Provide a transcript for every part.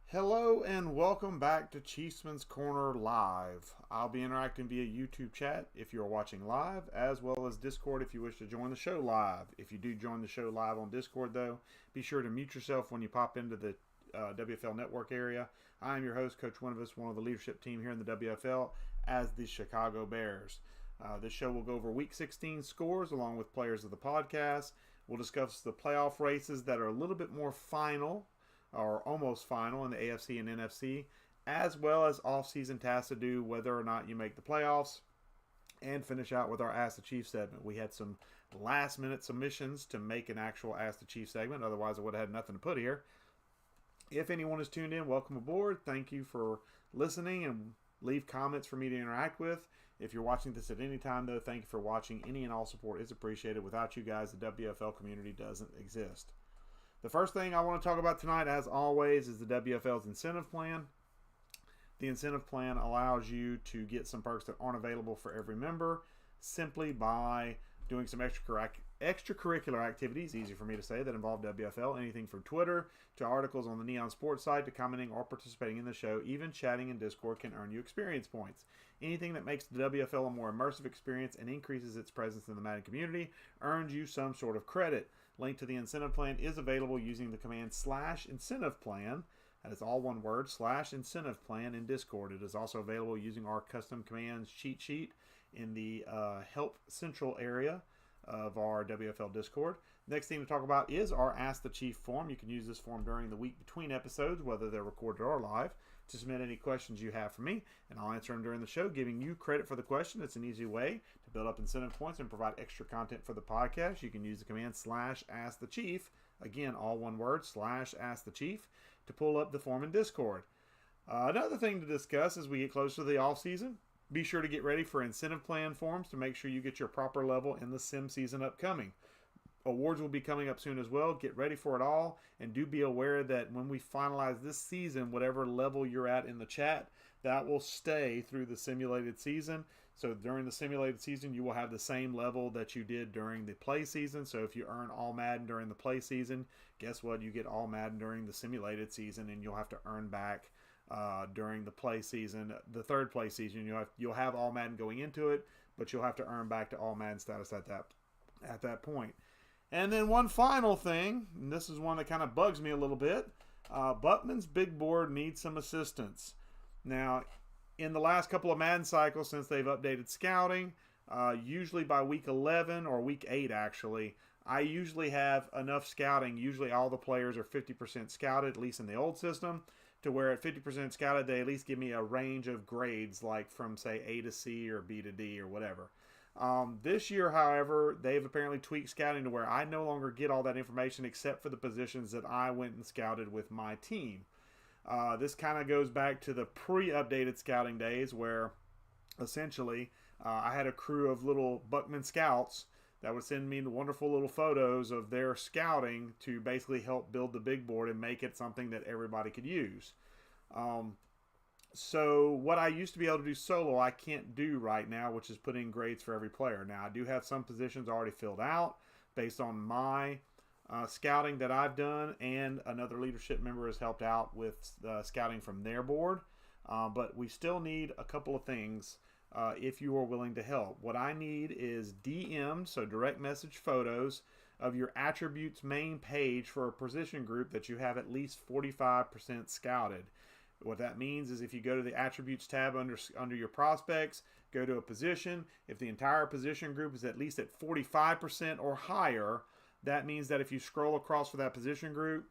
Hello and welcome back to Chiefsman's Corner Live. I'll be interacting via YouTube chat if you're watching live, as well as Discord if you wish to join the show live. If you do join the show live on Discord, though, be sure to mute yourself when you pop into the WFL network area. I am your host, Coach Winuvas, one of the leadership team here in the WFL as the Chicago Bears. This show will go over Week 16 scores along with players of the podcast. We'll discuss the playoff races that are a little bit more final or almost final in the AFC and NFC, as well as off-season tasks to do whether or not you make the playoffs, and finish out with our Ask the Chief segment. We had some last-minute submissions to make an actual Ask the Chief segment, otherwise I would have had nothing to put here. If anyone is tuned in, welcome aboard. Thank you for listening, and leave comments for me to interact with. If you're watching this at any time, though, thank you for watching. Any and all support is appreciated. Without you guys, the WFL community doesn't exist. The first thing I want to talk about tonight, as always, is the WFL's incentive plan. The incentive plan allows you to get some perks that aren't available for every member simply by doing some extracurricular activities, easy for me to say, that involve WFL. Anything from Twitter to articles on the Neon Sports site to commenting or participating in the show. Even chatting in Discord can earn you experience points. Anything that makes the WFL a more immersive experience and increases its presence in the Madden community earns you some sort of credit. Link to the incentive plan is available using the command /incentive plan. That is all one word, /incentive plan in Discord. It is also available using our custom commands cheat sheet in the Help Central area of our WFL Discord. Next thing to talk about is our Ask the Chief form. You can use this form during the week between episodes, whether they're recorded or live, to submit any questions you have for me, and I'll answer them during the show, giving you credit for the question. It's an easy way to build up incentive points and provide extra content for the podcast. You can use the command /AskTheChief, again, all one word, /AskTheChief, to pull up the form in Discord. Another thing to discuss as we get closer to the off season, be sure to get ready for incentive plan forms to make sure you get your proper level in the sim season upcoming. Awards will be coming up soon as well. Get ready for it all, and do be aware that when we finalize this season, whatever level you're at in the chat, that will stay through the simulated season. So during the simulated season, you will have the same level that you did during the play season. So if you earn all Madden during the play season, guess what? You get all Madden during the simulated season, and you'll have to earn back during the play season, the third play season. You'll have all Madden going into it, but you'll have to earn back to all Madden status at that point. And then one final thing, and this is one that kind of bugs me a little bit. Buckman's big board needs some assistance. Now, in the last couple of Madden cycles, since they've updated scouting, usually by week 11 or week 8 actually, I usually have enough scouting. Usually all the players are 50% scouted, at least in the old system, to where at 50% scouted, they at least give me a range of grades, like from, say, A to C or B to D or whatever. This year, however, they've apparently tweaked scouting to where I no longer get all that information except for the positions that I went and scouted with my team. This kind of goes back to the pre-updated scouting days where essentially I had a crew of little Buckman scouts that would send me wonderful little photos of their scouting to basically help build the big board and make it something that everybody could use. So what I used to be able to do solo, I can't do right now, which is put in grades for every player. Now, I do have some positions already filled out based on my scouting that I've done, and another leadership member has helped out with scouting from their board. But we still need a couple of things if you are willing to help. What I need is DM, so direct message photos, of your attributes main page for a position group that you have at least 45% scouted. What that means is if you go to the attributes tab under your prospects, go to a position. If the entire position group is at least at 45% or higher, that means that if you scroll across for that position group,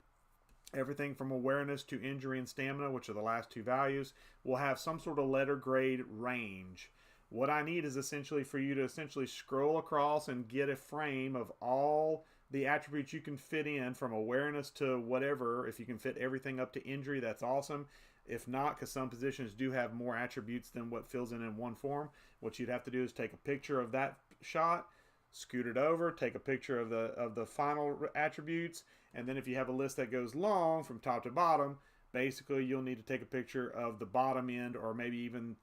everything from awareness to injury and stamina, which are the last two values, will have some sort of letter grade range. What I need is essentially for you to essentially scroll across and get a frame of all the attributes you can fit in from awareness to whatever. If you can fit everything up to injury, that's awesome. If not, because some positions do have more attributes than what fills in one form, what you'd have to do is take a picture of that shot, scoot it over, take a picture of the final attributes, and then if you have a list that goes long from top to bottom, basically you'll need to take a picture of the bottom end, or maybe even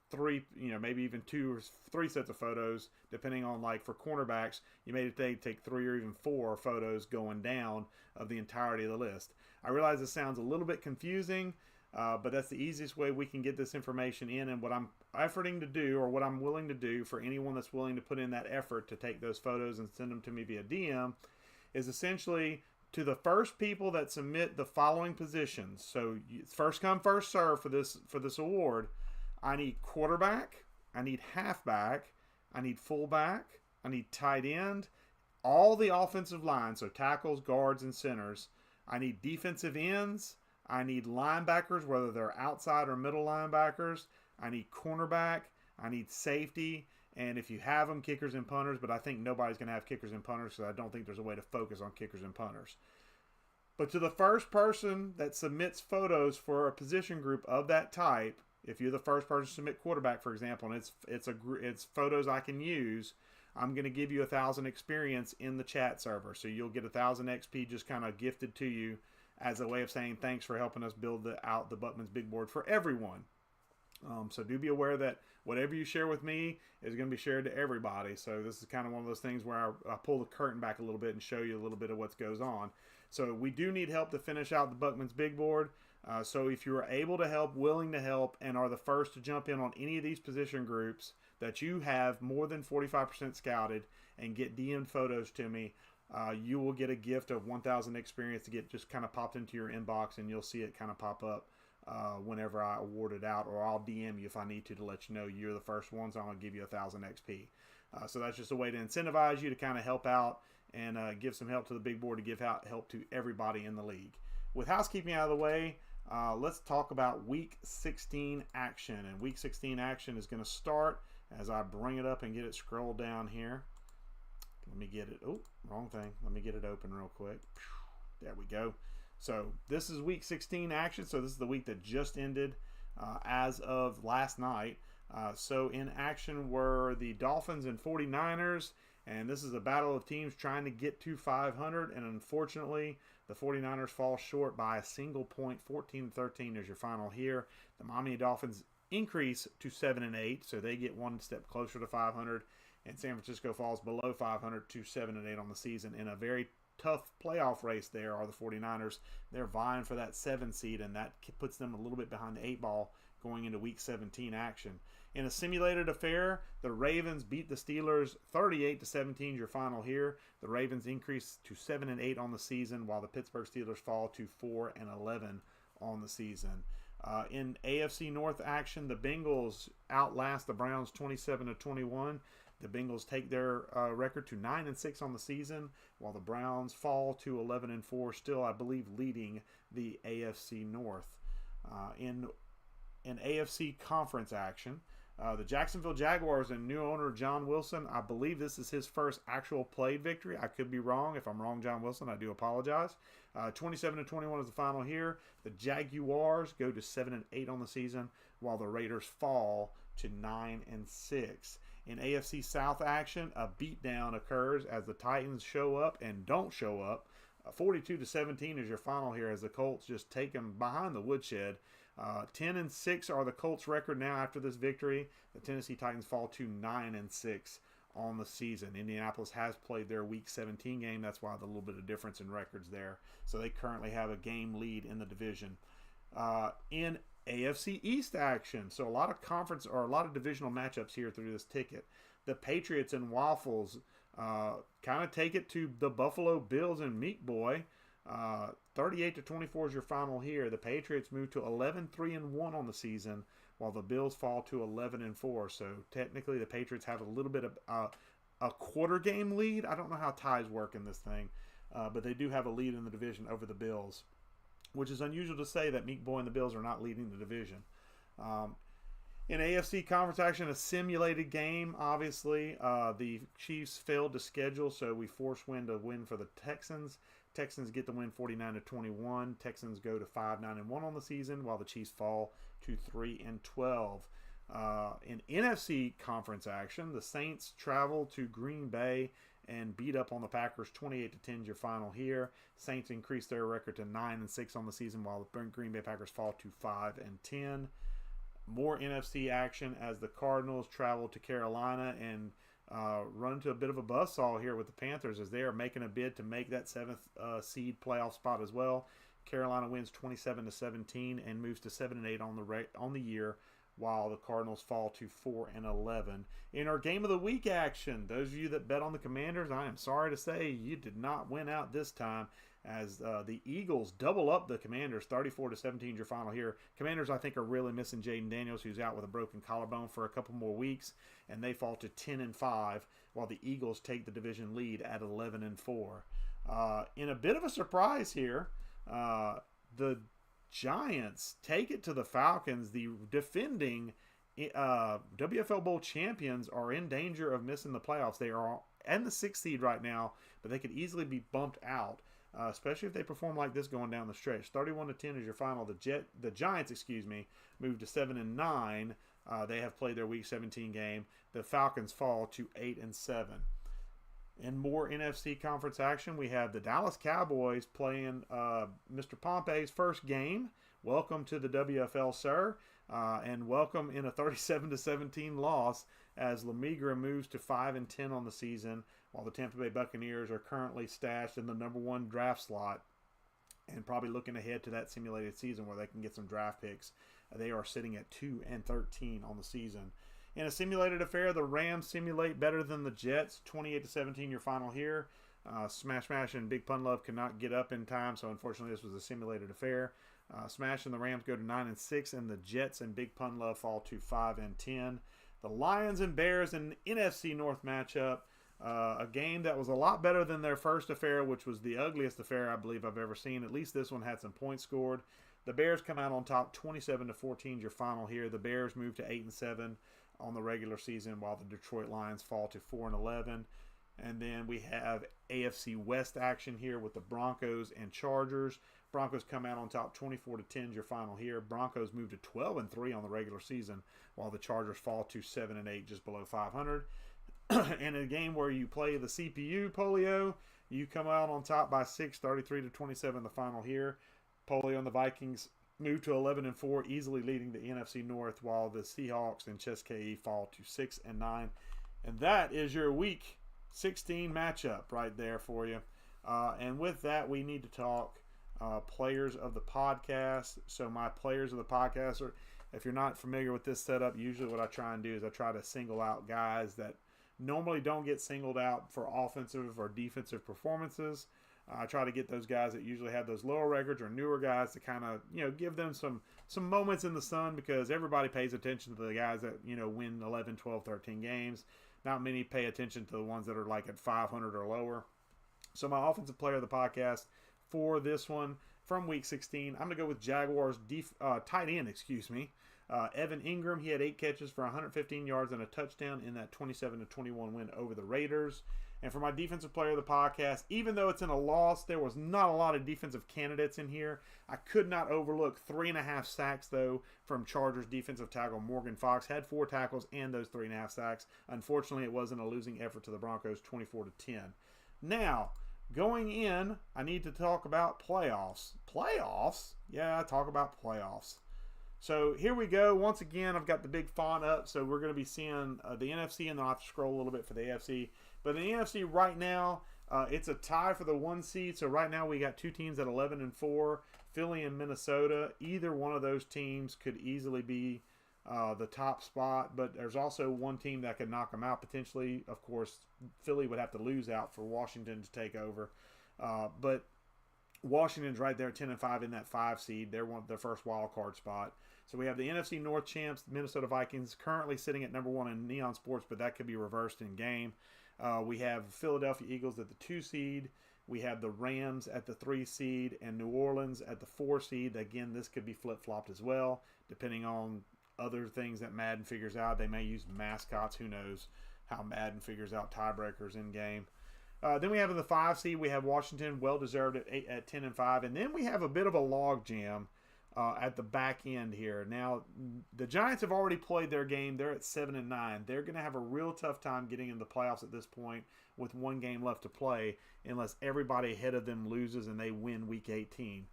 maybe even 2 or 3 sets of photos, depending on, like for cornerbacks, you may take 3 or even 4 photos going down of the entirety of the list. I realize this sounds a little bit confusing. But that's the easiest way we can get this information in. And what I'm efforting to do, or what I'm willing to do for anyone that's willing to put in that effort to take those photos and send them to me via DM, is essentially to the first people that submit the following positions. So first come, first serve for this award. I need quarterback, I need halfback, I need fullback, I need tight end, all the offensive line, so tackles, guards, and centers. I need defensive ends. I need linebackers, whether they're outside or middle linebackers. I need cornerback. I need safety. And if you have them, kickers and punters. But I think nobody's going to have kickers and punters, so I don't think there's a way to focus on kickers and punters. But to the first person that submits photos for a position group of that type, if you're the first person to submit quarterback, for example, and it's photos I can use, I'm going to give you 1,000 experience in the chat server. So you'll get 1,000 XP just kind of gifted to you as a way of saying thanks for helping us build out the Buckman's Big Board for everyone. So do be aware that whatever you share with me is going to be shared to everybody. So this is kind of one of those things where I pull the curtain back a little bit and show you a little bit of what goes on. So we do need help to finish out the Buckman's Big Board. So if you are able to help, willing to help, and are the first to jump in on any of these position groups that you have more than 45% scouted and get DM'd photos to me, you will get a gift of 1,000 experience to get just kind of popped into your inbox, and you'll see it kind of pop up whenever I award it out, or I'll DM you if I need to let you know you're the first one, so I'm going to give you 1,000 XP. So that's just a way to incentivize you to kind of help out and give some help to the big board, to give out help to everybody in the league. With housekeeping out of the way, let's talk about Week 16 action. And Week 16 action is going to start as I bring it up and get it scrolled down here. Let me get it. Oh, wrong thing. Let me get it open real quick. There we go. So this is Week 16 action. So this is the week that just ended as of last night. So in action were the Dolphins and 49ers. And this is a battle of teams trying to get to 500. And unfortunately, the 49ers fall short by a single point. 14-13 is your final here. The Miami Dolphins increase to 7-8. So they get one step closer to 500. And San Francisco falls below 500 to 7-8 on the season in a very tough playoff race. There are the 49ers. They're vying for that 7 seed, and that puts them a little bit behind the 8 ball going into Week 17 action. In a simulated affair, the Ravens beat the Steelers 38-17, your final here. The Ravens increase to 7-8 on the season, while the Pittsburgh Steelers fall to 4-11 on the season. In AFC North action, the Bengals outlast the Browns 27-21. The Bengals take their record to 9-6 on the season, while the Browns fall to 11-4, still, I believe, leading the AFC North. In AFC Conference action, the Jacksonville Jaguars and new owner John Wilson, I believe this is his first actual played victory. I could be wrong. If I'm wrong, John Wilson, I do apologize. 27-21 is the final here. The Jaguars go to 7-8 on the season, while the Raiders fall to 9-6. In AFC South action, a beatdown occurs as the Titans show up and don't show up. 42-17 is your final here as the Colts just take them behind the woodshed. 10-6 are the Colts' record now after this victory. The Tennessee Titans fall to 9-6 on the season. Indianapolis has played their Week 17 game. That's why the little bit of difference in records there. So they currently have a game lead in the division. In AFC East action, so a lot of conference or a lot of divisional matchups here through this ticket. The Patriots and Waffles kind of take it to the Buffalo Bills and Meat Boy. 38-24 is your final here. The Patriots move to 11-3-1 on the season, while the Bills fall to 11-4. So technically, the Patriots have a little bit of a quarter game lead. I don't know how ties work in this thing, but they do have a lead in the division over the Bills, which is unusual to say that Meat Boy and the Bills are not leading the division. In AFC Conference action, a simulated game, obviously. The Chiefs failed to schedule, so we force win to win for the Texans. Texans get the win 49-21. Texans go to 5-9-1 on the season, while the Chiefs fall to 3-12. In NFC Conference action, the Saints travel to Green Bay and beat up on the Packers 28-10 is your final here. Saints increase their record to 9-6 on the season, while the Green Bay Packers fall to 5-10. More NFC action as the Cardinals travel to Carolina and run into a bit of a buzzsaw here with the Panthers as they are making a bid to make that 7th seed playoff spot as well. Carolina wins 27-17 and moves to 7-8 on the year, while the Cardinals fall to 4-11. In our game of the week action, those of you that bet on the Commanders, I am sorry to say you did not win out this time, as the Eagles double up the Commanders, 34-17 your final here. Commanders, I think, are really missing Jaden Daniels, who's out with a broken collarbone for a couple more weeks, and they fall to 10-5, while the Eagles take the division lead at 11-4. In a bit of a surprise here, the Giants take it to the Falcons. The defending WFL Bowl champions are in danger of missing the playoffs. They are in the 6th seed right now, but they could easily be bumped out, especially if they perform like this going down the stretch. 31-10 is your final. The Giants, move to 7-9. They have played their Week 17 game. The Falcons fall to 8-7. In more NFC conference action, we have the Dallas Cowboys playing Mr. Pompey's first game. Welcome to the WFL, sir, and welcome in a 37-17 loss as Lemigra moves to 5-10 on the season, while the Tampa Bay Buccaneers are currently stashed in the number 1 draft slot and probably looking ahead to that simulated season where they can get some draft picks. They are sitting at 2-13 on the season. In a simulated affair, the Rams simulate better than the Jets, 28-17 your final here. Smash and Big Pun Love could not get up in time, so unfortunately this was a simulated affair. Smash and the Rams go to 9-6, and the Jets and Big Pun Love fall to 5-10. The Lions and Bears in NFC North matchup, a game that was a lot better than their first affair, which was the ugliest affair I believe I've ever seen. At least this one had some points scored. The Bears come out on top, 27-14 your final here. The Bears move to 8-7 on the regular season, while the Detroit Lions fall to 4-11. And then we have AFC West action here with the Broncos and Chargers. Broncos come out on top, 24-10 your final here. Broncos move to 12-3 on the regular season, while the Chargers fall to 7-8, just below 500. In a game where you play the CPU polio, you come out on top by 6, 33-27 the final here. Polio and the Vikings move to 11-4, easily leading the NFC North, while the Seahawks and Chess KE fall to 6-9. And that is your Week 16 matchup right there for you. And with that, we need to talk players of the podcast. So my players of the podcast are, if you're not familiar with this setup, usually what I try and do is I try to single out guys that normally don't get singled out for offensive or defensive performances. I try to get those guys that usually have those lower records or newer guys to kind of, give them some moments in the sun, because everybody pays attention to the guys that, win 11, 12, 13 games. Not many pay attention to the ones that are like at 500 or lower. So my offensive player of the podcast for this one from Week 16, I'm going to go with Jaguars tight end, Evan Ingram. He had 8 catches for 115 yards and a touchdown in that 27-21 win over the Raiders. And for my defensive player of the podcast, even though it's in a loss, there was not a lot of defensive candidates in here. I could not overlook 3.5 sacks, though, from Chargers defensive tackle Morgan Fox. Had 4 tackles and those 3.5 sacks. Unfortunately, it wasn't a losing effort to the Broncos, 24-10. Now, going in, I need to talk about playoffs. Playoffs? Yeah, talk about playoffs. So here we go. Once again, I've got the big font up, so we're going to be seeing the NFC, and then I'll have to scroll a little bit for the AFC. But in the NFC right now, it's a tie for the 1 seed. So right now we got 2 teams at 11-4, Philly and Minnesota. Either one of those teams could easily be the top spot, but there's also one team that could knock them out potentially. Of course, Philly would have to lose out for Washington to take over. But Washington's right there at 10-5 in that 5 seed. They're their first wild card spot. So we have the NFC North champs, Minnesota Vikings, currently sitting at number 1 in Neon Sports, but that could be reversed in game. We have Philadelphia Eagles at the 2 seed. We have the Rams at the 3 seed and New Orleans at the 4 seed. Again, this could be flip-flopped as well, depending on other things that Madden figures out. They may use mascots. Who knows how Madden figures out tiebreakers in game. Then we have in the 5 seed, we have Washington, well-deserved at 10-5. And then we have a bit of a log jam at the back end here. Now, the Giants have already played their game. They're at 7-9. They're going to have a real tough time getting into the playoffs at this point with 1 game left to play, unless everybody ahead of them loses and they win Week 18.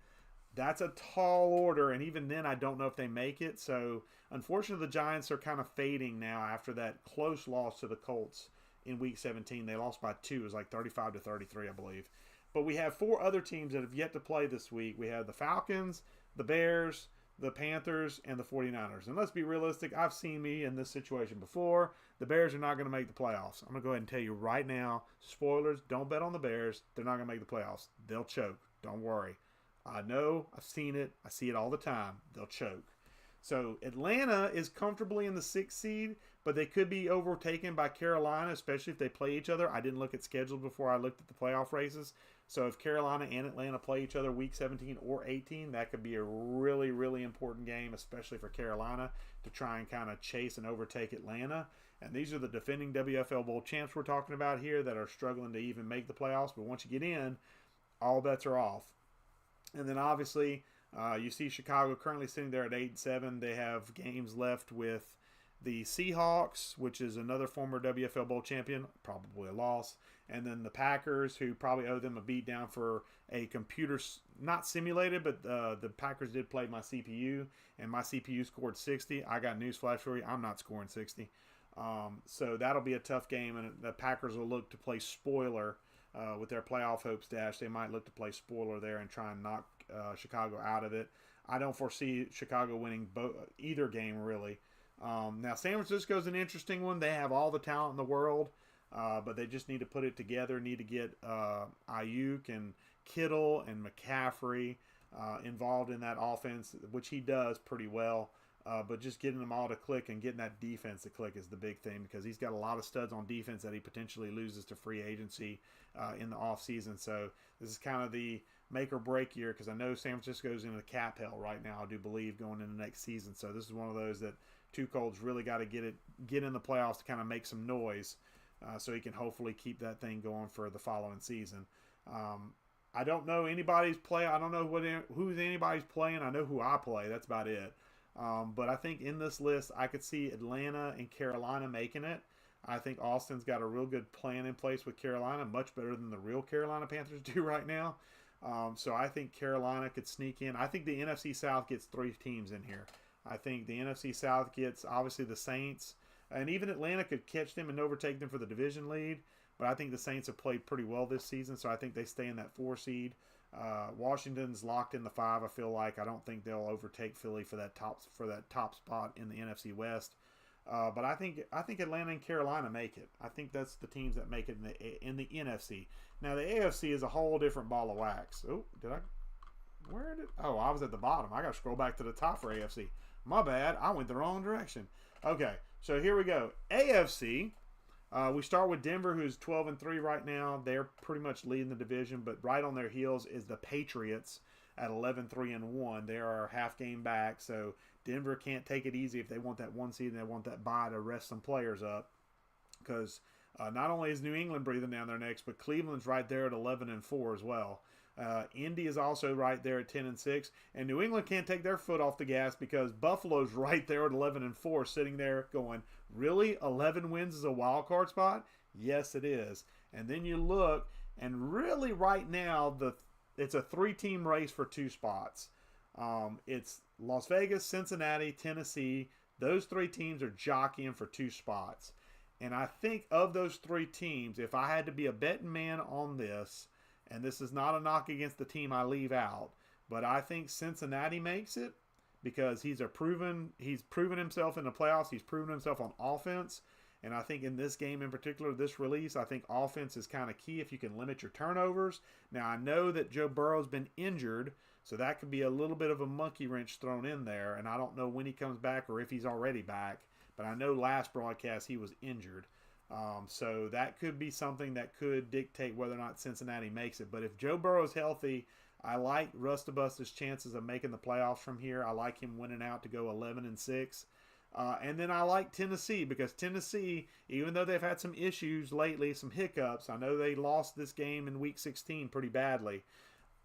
That's a tall order, and even then I don't know if they make it. So, unfortunately, the Giants are kind of fading now after that close loss to the Colts in Week 17. They lost by 2. It was like 35-33, I believe. But we have 4 other teams that have yet to play this week. We have the Falcons, the Bears, the Panthers, and the 49ers. And let's be realistic. I've seen me in this situation before. The Bears are not going to make the playoffs. I'm going to go ahead and tell you right now, spoilers, don't bet on the Bears. They're not going to make the playoffs. They'll choke. Don't worry. I know. I've seen it. I see it all the time. They'll choke. So Atlanta is comfortably in the 6th seed, but they could be overtaken by Carolina, especially if they play each other. I didn't look at schedules before I looked at the playoff races. So if Carolina and Atlanta play each other week 17 or 18, that could be a really, really important game, especially for Carolina, to try and kind of chase and overtake Atlanta. And these are the defending WFL Bowl champs we're talking about here that are struggling to even make the playoffs. But once you get in, all bets are off. And then obviously, you see Chicago currently sitting there at 8-7. They have games left with the Seahawks, which is another former WFL Bowl champion, probably a loss. And then the Packers, who probably owe them a beatdown for a computer, not simulated, but the Packers did play my CPU, and my CPU scored 60. I got news flash for you. I'm not scoring 60. So that'll be a tough game, and the Packers will look to play spoiler with their playoff hopes dashed. They might look to play spoiler there and try and knock Chicago out of it. I don't foresee Chicago winning either game, really. Now, San Francisco is an interesting one. They have all the talent in the world, but they just need to put it together, need to get Ayuk and Kittle and McCaffrey involved in that offense, which he does pretty well. But just getting them all to click and getting that defense to click is the big thing, because he's got a lot of studs on defense that he potentially loses to free agency in the offseason. So this is kind of the make or break year, because I know San Francisco's in the cap hell right now, I do believe, going into next season. So this is one of those that Tuchel's really got to get in the playoffs to kind of make some noise, so he can hopefully keep that thing going for the following season. I don't know anybody's play. I don't know who's anybody's playing. I know who I play. That's about it. But I think in this list, I could see Atlanta and Carolina making it. I think Austin's got a real good plan in place with Carolina, much better than the real Carolina Panthers do right now. So I think Carolina could sneak in. I think the NFC South gets 3 teams in here. I think the NFC South gets, obviously, the Saints. And even Atlanta could catch them and overtake them for the division lead. But I think the Saints have played pretty well this season, so I think they stay in that 4 seed. Washington's locked in the 5. I feel like I don't think they'll overtake Philly for that top spot in the NFC West. But I think Atlanta and Carolina make it. I think that's the teams that make it in the NFC. Now the AFC is a whole different ball of wax. Oh, I was at the bottom. I got to scroll back to the top for AFC. My bad. I went the wrong direction. Okay, so here we go. AFC. We start with Denver, who's 12-3 right now. They're pretty much leading the division, but right on their heels is the Patriots at 11-3-1. They are half game back, so Denver can't take it easy if they want that 1 seed and they want that bye to rest some players up. Because not only is New England breathing down their necks, but Cleveland's right there at 11-4 as well. Indy is also right there at 10-6, and New England can't take their foot off the gas because Buffalo's right there at 11-4, sitting there going, really? 11 wins is a wild card spot? Yes, it is. And then you look, and really right now, it's a 3-team race for 2 spots. It's Las Vegas, Cincinnati, Tennessee. Those 3 teams are jockeying for 2 spots. And I think of those 3 teams, if I had to be a betting man on this, and this is not a knock against the team I leave out, but I think Cincinnati makes it because he's proven himself in the playoffs. He's proven himself on offense. And I think in this game in particular, this release, I think offense is kind of key if you can limit your turnovers. Now, I know that Joe Burrow's been injured, so that could be a little bit of a monkey wrench thrown in there. And I don't know when he comes back or if he's already back. But I know last broadcast he was injured. So that could be something that could dictate whether or not Cincinnati makes it. But if Joe Burrow is healthy, I like Rustabusta's chances of making the playoffs from here. I like him winning out to go 11-6. And then I like Tennessee because Tennessee, even though they've had some issues lately, some hiccups, I know they lost this game in Week 16 pretty badly.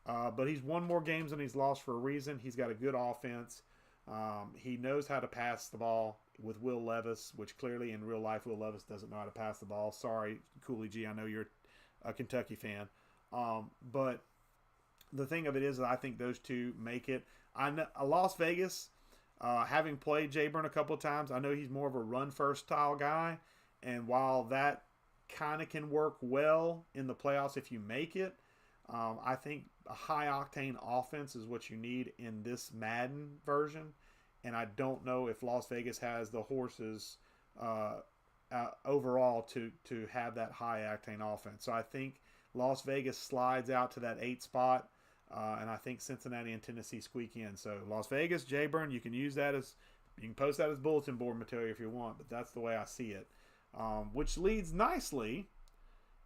But he's won more games than he's lost for a reason. He's got a good offense. He knows how to pass the ball with Will Levis, which clearly in real life Will Levis doesn't know how to pass the ball. Sorry, Cooley G, I know you're a Kentucky fan. But the thing of it is that I think those 2 make it. I know Las Vegas, having played Jay Burn a couple of times, I know he's more of a run-first style guy. And while that kind of can work well in the playoffs if you make it, I think a high octane offense is what you need in this Madden version, and I don't know if Las Vegas has the horses overall to have that high octane offense. So I think Las Vegas slides out to that 8 spot, and I think Cincinnati and Tennessee squeak in. So Las Vegas, Jayburn, you can use that as you can post that as bulletin board material if you want, but that's the way I see it. Which leads nicely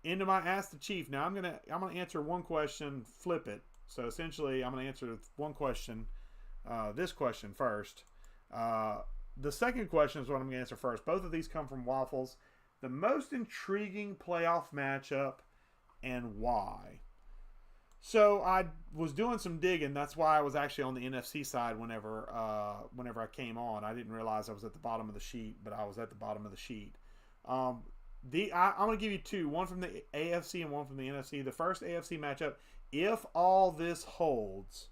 into my Ask the Chief. Now I'm gonna answer one question, flip it. So essentially, I'm gonna answer one question, this question first. The second question is what I'm gonna answer first. Both of these come from Waffles. The most intriguing playoff matchup and why? So I was doing some digging. That's why I was actually on the NFC side whenever I came on. I didn't realize I was at the bottom of the sheet, but I was at the bottom of the sheet. I'm going to give you two, one from the AFC and one from the NFC. The first AFC matchup, if all this holds,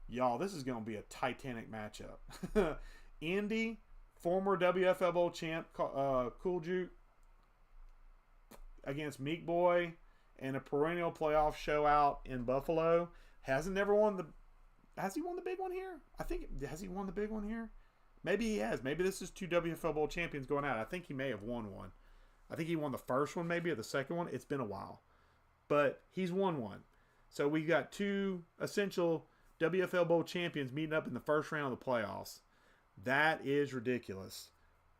y'all, this is going to be a titanic matchup. Indy, former WFL Bowl champ, Cool Juke, against Meek Boy, and a perennial playoff show out in Buffalo. Has he won the big one here? Has he won the big one here? Maybe he has. Maybe this is 2 WFL Bowl champions going out. I think he may have won one. I think he won the first one maybe or the second one. It's been a while. But he's won one. So we got 2 essential WFL Bowl champions meeting up in the first round of the playoffs. That is ridiculous.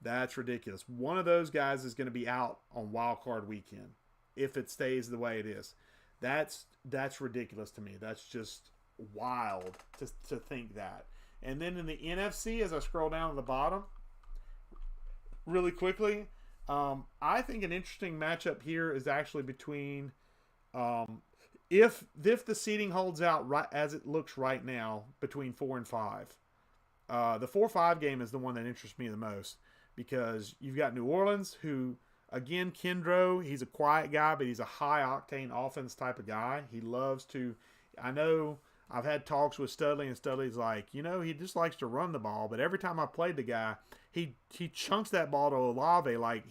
That's ridiculous. One of those guys is going to be out on wild card weekend if it stays the way it is. That's ridiculous to me. That's just wild to think that. And then in the NFC, as I scroll down to the bottom, really quickly, I think an interesting matchup here is actually between, if the seeding holds out right as it looks right now, between 4 and 5. The 4-5 game is the one that interests me the most because you've got New Orleans, who, again, Kendro, he's a quiet guy, but he's a high-octane offense type of guy. He loves to – I know I've had talks with Studley, and Studley's like, he just likes to run the ball, but every time I played the guy, he chunks that ball to Olave like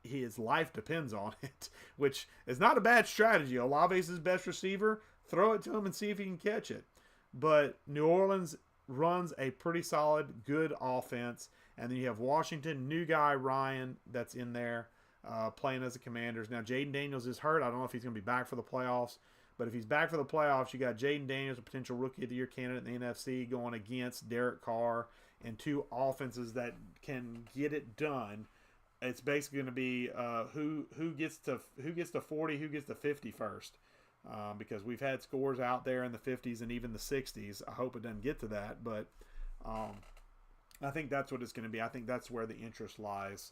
his life depends on it, which is not a bad strategy. Olave's his best receiver. Throw it to him and see if he can catch it. But New Orleans runs a pretty solid, good offense. And then you have Washington, new guy Ryan that's in there playing as the Commanders. Now, Jaden Daniels is hurt. I don't know if he's going to be back for the playoffs. But if he's back for the playoffs, you got Jaden Daniels, a potential Rookie of the Year candidate in the NFC, going against Derek Carr and 2 offenses that can get it done. It's basically going to be who gets to 40, who gets to 50 first. Because we've had scores out there in the 50s and even the 60s. I hope it doesn't get to that, but I think that's what it's going to be. I think that's where the interest lies.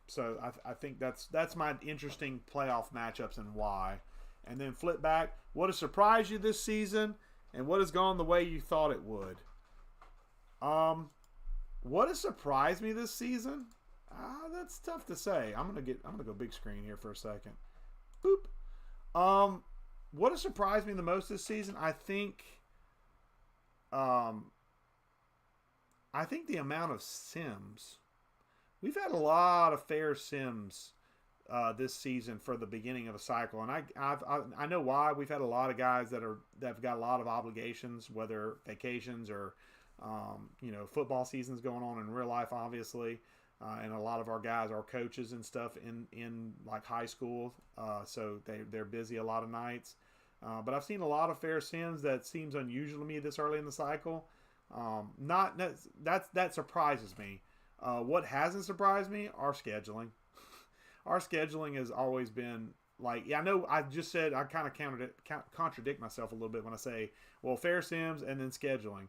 So I think that's my interesting playoff matchups and why. And then flip back, what has surprised you this season, and what has gone the way you thought it would? What has surprised me this season? That's tough to say. I'm gonna go big screen here for a second. Boop. What has surprised me the most this season? I think the amount of sims. We've had a lot of fair sims this season for the beginning of a cycle, and I know why. We've had a lot of guys that have got a lot of obligations, whether vacations or football seasons going on in real life, obviously, and a lot of our guys are coaches and stuff in like high school, so they're busy a lot of nights. But I've seen a lot of fair sims that seems unusual to me this early in the cycle. That surprises me. What hasn't surprised me? Our scheduling. Our scheduling has always been like, I know I just said I kind of contradict myself a little bit when I say, well, fair sims and then scheduling.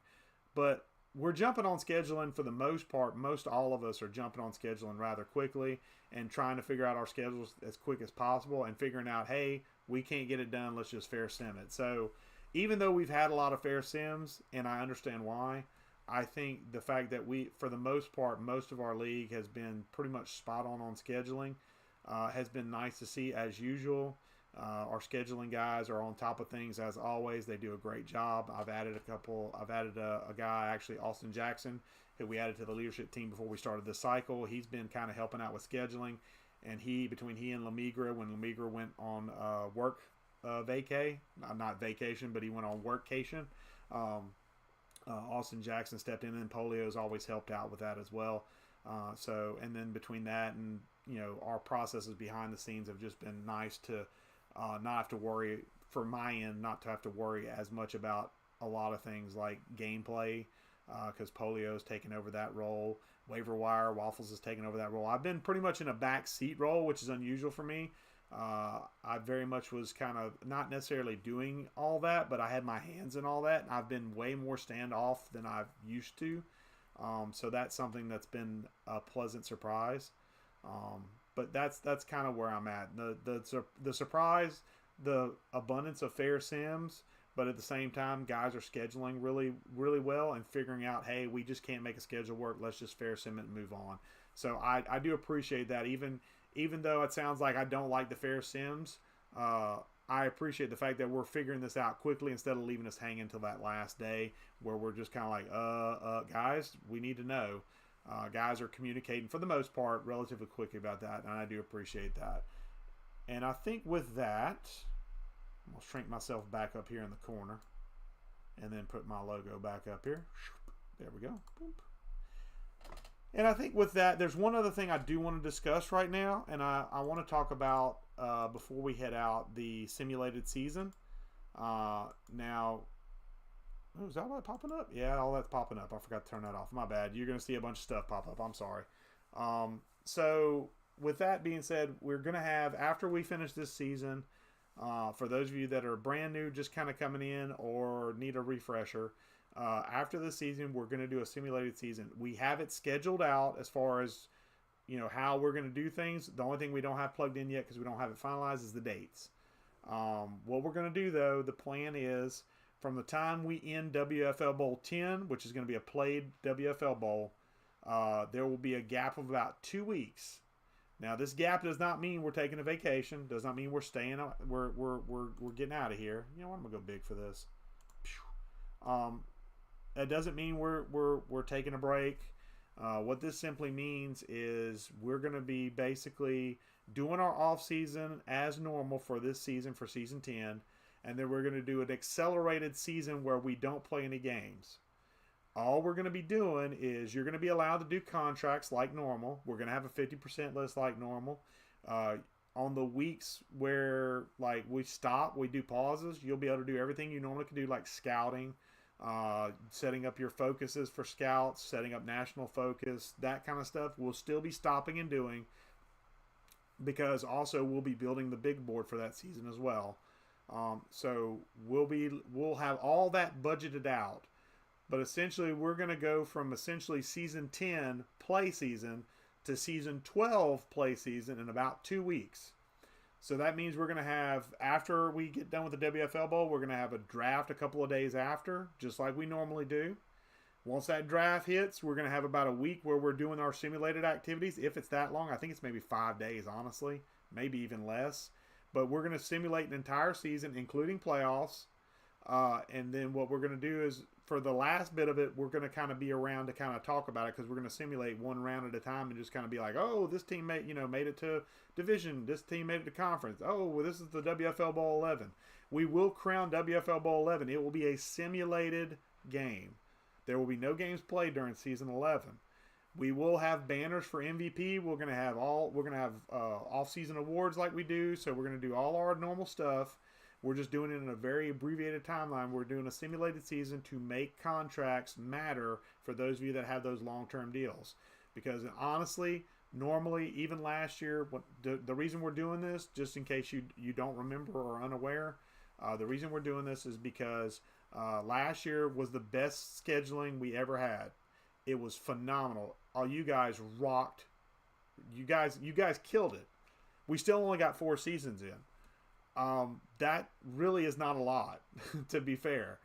But we're jumping on scheduling for the most part. Most all of us are jumping on scheduling rather quickly and trying to figure out our schedules as quick as possible and figuring out, hey, we can't get it done. Let's just fair sim it. So even though we've had a lot of fair sims, and I understand why, I think the fact that for the most part, most of our league has been pretty much spot on scheduling. Has been nice to see as usual. Our scheduling guys are on top of things as always. They do a great job. I've added a guy, actually Austin Jackson, who we added to the leadership team before we started this cycle. He's been kind of helping out with scheduling, and between he and Lemigre, when Lemigre went on work vacay, not vacation, but he went on workcation. Austin Jackson stepped in, and Polio's always helped out with that as well. And then between that and our processes behind the scenes have just been nice to not have to worry, for my end, not to have to worry as much about a lot of things like gameplay, because Polio's taken over that role. Waiver wire, Waffles has taken over that role. I've been pretty much in a back seat role, which is unusual for me. I very much was kind of not necessarily doing all that, but I had my hands in all that, and I've been way more standoff than I've used to. So that's something that's been a pleasant surprise. But that's kind of where I'm at. The surprise, the abundance of fair sims, but at the same time, guys are scheduling really, really well and figuring out, hey, we just can't make a schedule work. Let's just fair sim it and move on. So I do appreciate that. Even though it sounds like I don't like the fair sims, I appreciate the fact that we're figuring this out quickly instead of leaving us hanging until that last day where we're just kind of like, guys, we need to know. Guys are communicating, for the most part, relatively quickly about that, and I do appreciate that. And I think with that, I'm going to shrink myself back up here in the corner and then put my logo back up here. There we go. And I think with that, there's one other thing I do want to discuss right now, and I want to talk about before we head out, the simulated season. Now, is that all that popping up? Yeah, all that's popping up. I forgot to turn that off. My bad. You're going to see a bunch of stuff pop up. I'm sorry. So with that being said, we're going to have, after we finish this season, for those of you that are brand new, just kind of coming in or need a refresher, after the season, we're going to do a simulated season. We have it scheduled out as far as, how we're going to do things. The only thing we don't have plugged in yet, because we don't have it finalized, is the dates. What we're going to do, though, the plan is from the time we end WFL Bowl 10, which is going to be a played WFL Bowl, there will be a gap of about 2 weeks. Now, this gap does not mean we're taking a vacation. Does not mean we're staying. We're getting out of here. You know what? I'm gonna go big for this. That doesn't mean we're taking a break. What this simply means is we're going to be basically doing our off season as normal for this season, for season 10, and then we're going to do an accelerated season where we don't play any games. All we're going to be doing is you're going to be allowed to do contracts like normal. We're going to have a 50% list like normal. On the weeks where like we stop, we do pauses, you'll be able to do everything you normally can do, like scouting, setting up your focuses for scouts, setting up national focus, that kind of stuff. We'll still be stopping and doing, because also we'll be building the big board for that season as well. So we'll have all that budgeted out. But essentially, we're going to go from essentially season 10 play season to season 12 play season in about 2 weeks. So that means we're going to have, after we get done with the WFL Bowl, we're going to have a draft a couple of days after, just like we normally do. Once that draft hits, we're going to have about a week where we're doing our simulated activities. If it's that long, I think it's maybe 5 days, honestly, maybe even less. But we're going to simulate an entire season, including playoffs. And then what we're going to do is, for the last bit of it, we're going to kind of be around to kind of talk about it, because we're going to simulate one round at a time and just kind of be like, oh, this team made it to division. This team made it to conference. Oh, well, this is the WFL Bowl 11. We will crown WFL Bowl 11. It will be a simulated game. There will be no games played during season 11. We will have banners for MVP. We're going to have off-season awards like we do. So we're going to do all our normal stuff. We're just doing it in a very abbreviated timeline. We're doing a simulated season to make contracts matter for those of you that have those long-term deals. Because honestly, normally, even last year, the reason we're doing this, just in case you don't remember or are unaware, the reason we're doing this is because last year was the best scheduling we ever had. It was phenomenal. All you guys rocked. You guys killed it. We still only got 4 seasons in. That really is not a lot, to be fair.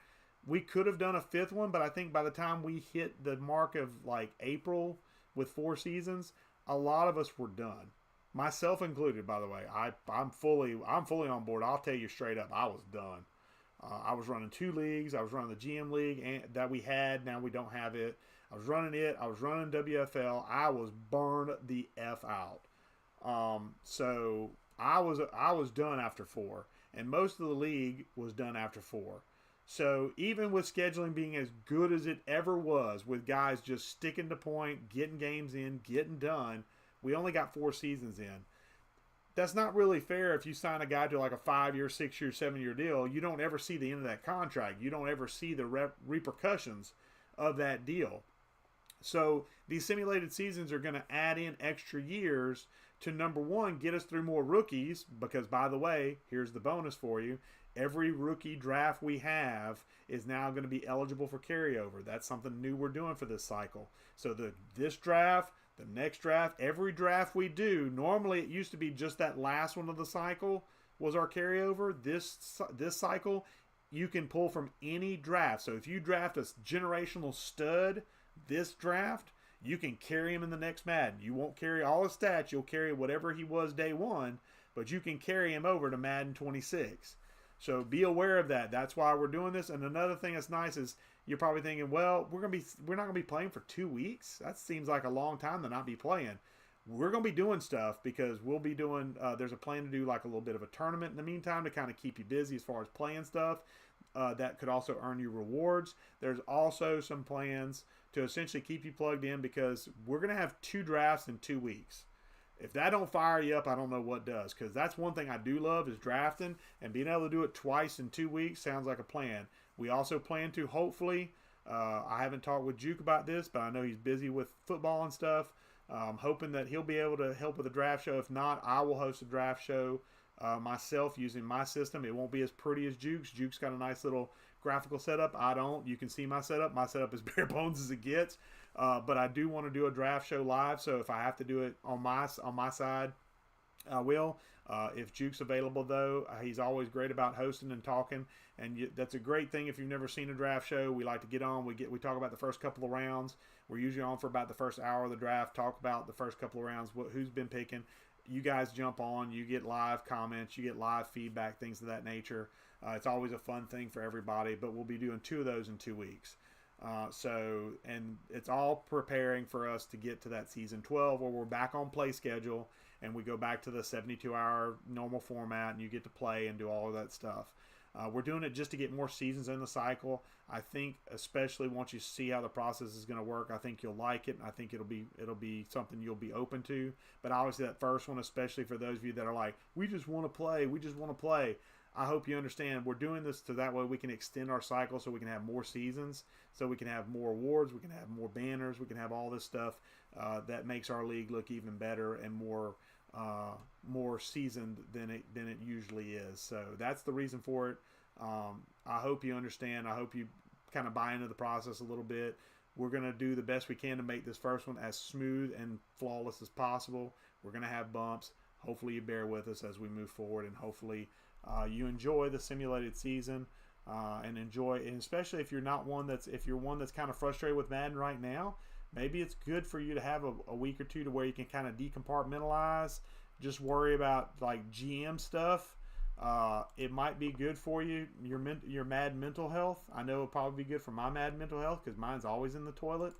We could have done a 5th one, but I think by the time we hit the mark of like April with 4 seasons, a lot of us were done, myself included. By the way, I'm fully on board. I'll tell you straight up, I was done. I was running 2 leagues. I was running the GM league that we had. Now we don't have it. I was running it. I was running WFL. I was burned the F out. So I was done after 4. and most of the league was done after 4. So even with scheduling being as good as it ever was, with guys just sticking to point, getting games in, getting done, we only got 4 seasons in. That's not really fair if you sign a guy to like a 5-year, 6-year, 7-year deal. You don't ever see the end of that contract. You don't ever see the repercussions of that deal. So these simulated seasons are going to add in extra years to, number one, get us through more rookies, because, by the way, here's the bonus for you. Every rookie draft we have is now going to be eligible for carryover. That's something new we're doing for this cycle. So this draft, the next draft, every draft we do, normally it used to be just that last one of the cycle was our carryover. This cycle, you can pull from any draft. So if you draft a generational stud this draft, you can carry him in the next Madden. You won't carry all his stats. You'll carry whatever he was day 1, but you can carry him over to Madden 26. So be aware of that. That's why we're doing this. And another thing that's nice is you're probably thinking, well, we're not gonna be playing for 2 weeks. That seems like a long time to not be playing. We're gonna be doing stuff because we'll be doing. There's a plan to do like a little bit of a tournament in the meantime to kind of keep you busy as far as playing stuff. That could also earn you rewards. There's also some plans to essentially keep you plugged in, because we're gonna have 2 drafts in 2 weeks. If that don't fire you up, I don't know what does, because that's one thing I do love is drafting, and being able to do it twice in 2 weeks sounds like a plan. We also plan to, hopefully, I haven't talked with Juke about this, but I know he's busy with football and stuff. I'm hoping that he'll be able to help with the draft show. If not, I will host a draft show myself using my system. It won't be as pretty as Juke's. Juke's got a nice little graphical setup. I don't. You can see my setup. My setup is bare bones as it gets. But I do want to do a draft show live, so if I have to do it on my side, I will. If Juke's available, though, he's always great about hosting and talking, and that's a great thing. If you've never seen a draft show, we like to get on. We talk about the first couple of rounds. We're usually on for about the first hour of the draft. Talk about the first couple of rounds, who's been picking. You guys jump on. You get live comments. You get live feedback, things of that nature. It's always a fun thing for everybody. But we'll be doing 2 of those in 2 weeks. And it's all preparing for us to get to that season 12 where we're back on play schedule and we go back to the 72-hour normal format, and you get to play and do all of that stuff. We're doing it just to get more seasons in the cycle. I think, especially once you see how the process is going to work, I think you'll like it, and I think it'll be something you'll be open to. But obviously that first one, especially for those of you that are like, we just want to play. I hope you understand we're doing this so that way we can extend our cycle, so we can have more seasons, so we can have more awards, we can have more banners, we can have all this stuff that makes our league look even better and more seasoned than it usually is. So that's the reason for it. I hope you understand. I hope you kind of buy into the process a little bit. We're going to do the best we can to make this first one as smooth and flawless as possible. We're going to have bumps. Hopefully you bear with us as we move forward, and hopefully you enjoy the simulated season and especially if you're one that's kind of frustrated with Madden right now. Maybe it's good for you to have a week or two to where you can kind of decompartmentalize, just worry about like GM stuff. It might be good for you, your Madden mental health. I know it'll probably be good for my Madden mental health because mine's always in the toilet.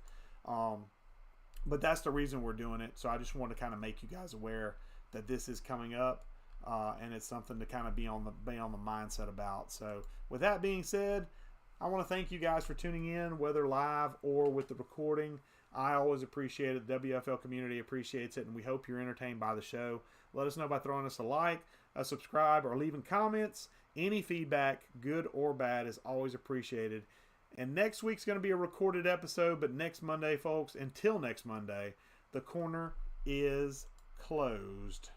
But that's the reason we're doing it. So I just want to kind of make you guys aware that this is coming up, and it's something to kind of be on the mindset about. So with that being said, I want to thank you guys for tuning in, whether live or with the recording. I always appreciate it. The WFL community appreciates it, and we hope you're entertained by the show. Let us know by throwing us a like, a subscribe, or leaving comments. Any feedback, good or bad, is always appreciated. And next week's going to be a recorded episode, but next Monday, folks, until next Monday, the corner is closed.